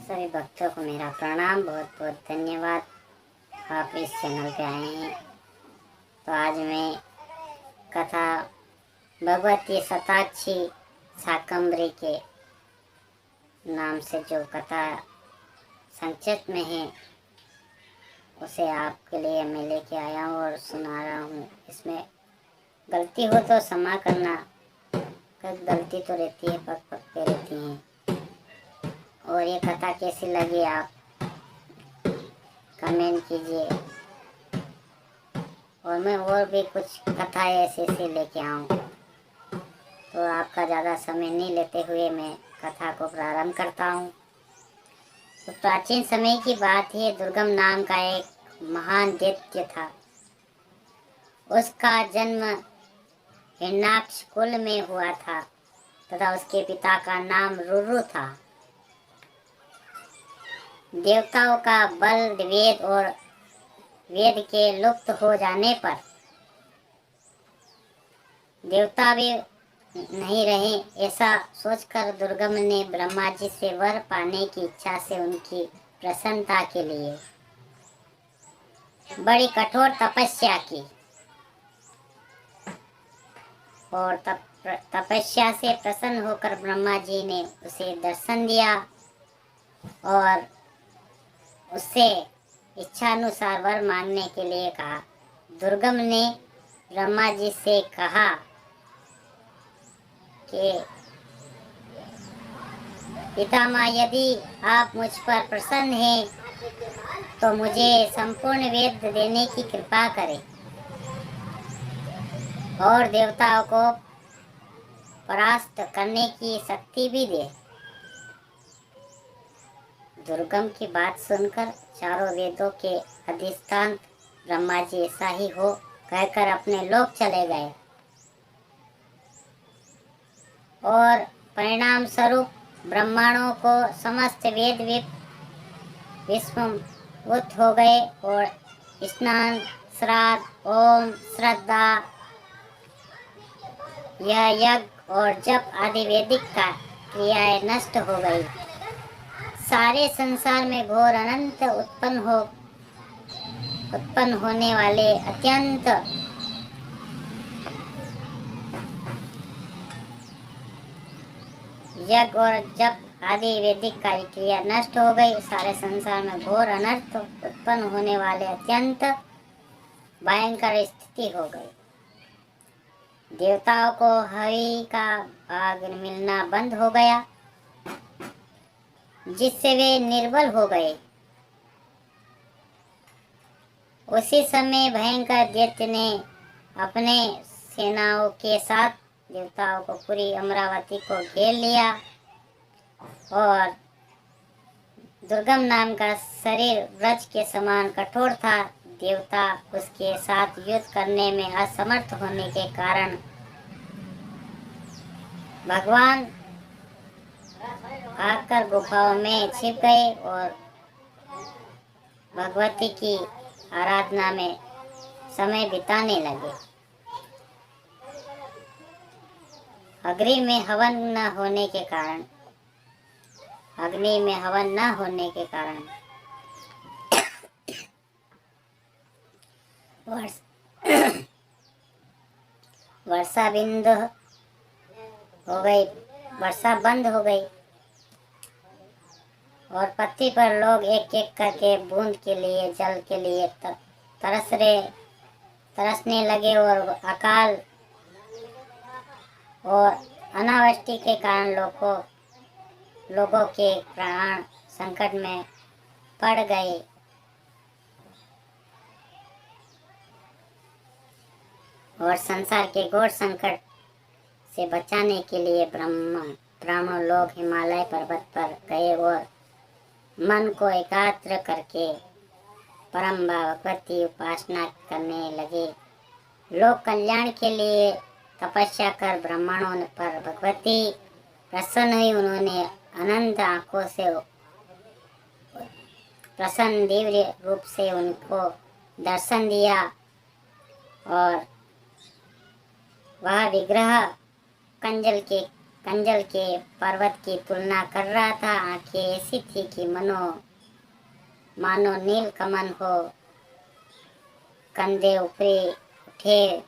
सभी भक्तों को मेरा प्रणाम, बहुत बहुत धन्यवाद। आप इस चैनल पे आए हैं। तो आज मैं कथा भगवती शताक्षी शाकंभरी के नाम से जो कथा संक्षिप्त में है उसे आपके लिए मैं लेके आया हूँ और सुना रहा हूँ। इसमें गलती हो तो क्षमा करना, गलती तो रहती है, पक पक पे रहती हैं। और ये कथा कैसी लगी आप कमेंट कीजिए, और मैं और भी कुछ कथाएं ऐसे लेके आऊँ। तो आपका ज़्यादा समय नहीं लेते हुए मैं कथा को प्रारंभ करता हूँ। तो प्राचीन समय की बात है, दुर्गम नाम का एक महान दैत्य था। उसका जन्म हिरण्याक्ष कुल में हुआ था तथा उसके पिता का नाम रुरु था। देवताओं का बल वेद और वेद के लुप्त हो जाने पर देवता भी नहीं रहे, ऐसा सोचकर दुर्गम ने ब्रह्मा जी से वर पाने की इच्छा से उनकी प्रसन्नता के लिए बड़ी कठोर तपस्या की और तपस्या से प्रसन्न होकर ब्रह्मा जी ने उसे दर्शन दिया और उससे इच्छानुसार वर मांगने के लिए कहा। दुर्गम ने ब्रह्मा जी से कहा कि पितामह, यदि आप मुझ पर प्रसन्न हैं तो मुझे संपूर्ण वेद देने की कृपा करें और देवताओं को परास्त करने की शक्ति भी दे। दुर्गम की बात सुनकर चारों वेदों के अधिष्ठान ब्रह्मा जी ऐसा ही हो कहकर अपने लोक चले गए और परिणाम स्वरूप ब्राह्मणों को समस्त वेद विस्मृत हो गए और स्नान, श्राद्ध, ओम, श्रद्धा, यज्ञ और जप आदि वैदिक का क्रियाएं नष्ट हो गई। सारे संसार में घोर अनंत उत्पन्न होने वाले अत्यंत यज्ञ और जप आदि वैदिक कार्य क्रिया नष्ट हो गई। सारे संसार में घोर अनर्थ उत्पन्न होने वाले अत्यंत भयंकर स्थिति हो गई। देवताओं को हरि का भाग मिलना बंद हो गया, जिससे वे निर्बल हो गए। उसी समय भयंकर दैत्य ने अपने सेनाओं के साथ देवताओं को पूरी अमरावती को घेर लिया और दुर्गम नाम का शरीर वृक्ष के समान कठोर था। देवता उसके साथ युद्ध करने में असमर्थ होने के कारण भगवान आकर गुफाओं में छिप गए और भगवती की आराधना में समय बिताने लगे। अग्नि में हवन न होने के कारण वर्षा बिंदु हो गई, वर्षा बंद हो गई और पृथ्वी पर लोग एक एक करके बूंद के लिए, जल के लिए तरसने लगे और अकाल और अनावृष्टि के कारण लोगों के प्राण संकट में पड़ गए। और संसार के घोर संकट से बचाने के लिए ब्राह्मण लोग हिमालय पर्वत पर गए और मन को एकाग्र करके परम भगवती उपासना करने लगे। लोक कल्याण के लिए तपस्या कर ब्राह्मणों पर भगवती प्रसन्न हुई। उन्होंने अनंत आंखों से प्रसन्न दिव्य रूप से उनको दर्शन दिया और वह विग्रह कंजल के पर्वत की तुलना कर रहा था। आंखें ऐसी थी कि मानो नील कमल हो। कंधे ऊपरी उठे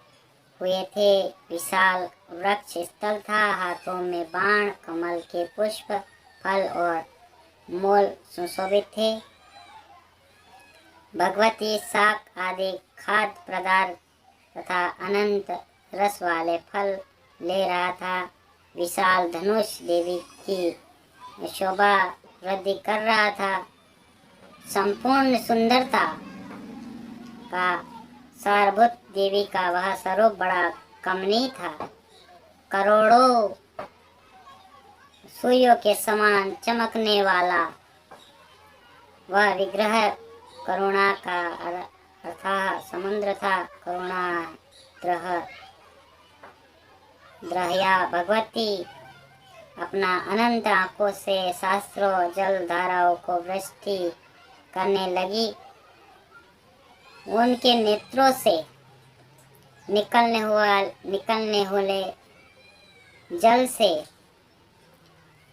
हुए थे। विशाल वृक्ष स्थल था। हाथों में बाण, कमल के पुष्प, फल और मूल सुशोभित थे। भगवती शाक आदि खाद्य पदार्थ तथा अनंत रस वाले फल ले रहा था। विशाल धनुष देवी की शोभा वृद्धि कर रहा था। संपूर्ण सुंदरता का सारभूत देवी का वह स्वरूप बड़ा कमनीय था। करोड़ों सूर्यों के समान चमकने वाला वह विग्रह करुणा का अथाह समुद्र था। करुणा द्रहया भगवती अपना अनंत आंखों से शास्त्रों जल धाराओं को वृष्टि करने लगी। उनके नेत्रों से निकलने वाले जल से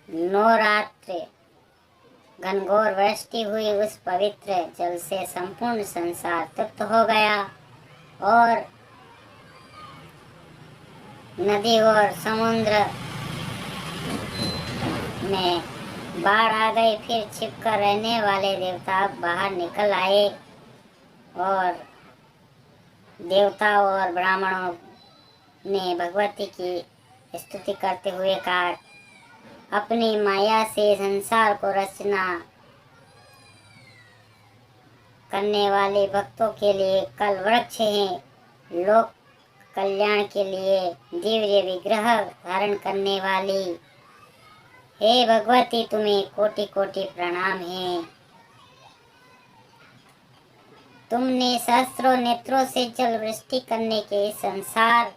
नवरात्र घनघोर वृष्टि हुई। उस पवित्र जल से संपूर्ण संसार तृप्त हो गया और नदी और समुद्र में बाढ़ आ गई। फिर छिपकर रहने वाले देवता बाहर निकल आए और देवताओं और ब्राह्मणों ने भगवती की स्तुति करते हुए कहा, अपनी माया से संसार को रचना करने वाले भक्तों के लिए कल वृक्ष हैं। लोक कल्याण के लिए दिव्य विग्रह धारण करने वाली हे भगवती, तुम्हें कोटि कोटि प्रणाम है। तुमने सहस्रों नेत्रों से जल वृष्टि करने के संसार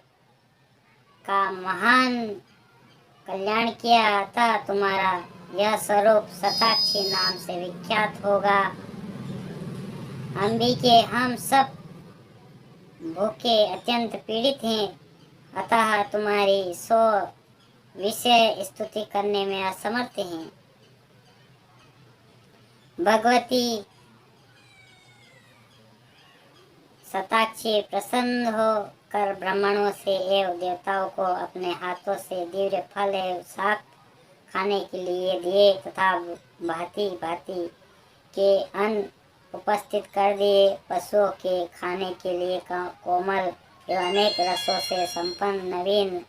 का महान कल्याण किया। अतः तुम्हारा यह स्वरूप शताक्षी नाम से विख्यात होगा। अंबिके, हम सब भूखे अत्यंत पीड़ित हैं, अतः तुम्हारी 100 विषय स्तुति करने में असमर्थ हैं। भगवती शताक्षी प्रसन्न हो कर ब्राह्मणों से एवं देवताओं को अपने हाथों से दिव्य फल एवं शाक खाने के लिए दिए तथा भांति भांति के अन्न उपस्थित कर दिए। पशुओं के खाने के लिए कोमल एवं अनेक रसों से संपन्न नवीन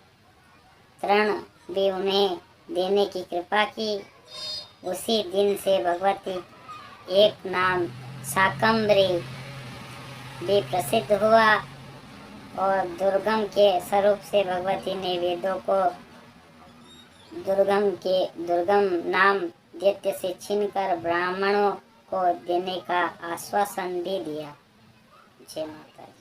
तृण भी उन्हें देने की कृपा की। उसी दिन से भगवती एक नाम शाकंभरी भी प्रसिद्ध हुआ और दुर्गम के स्वरूप से भगवती ने वेदों को दुर्गम नाम दैत्य से छीनकर ब्राह्मणों को देने का आश्वासन भी दिया। जय माता दी।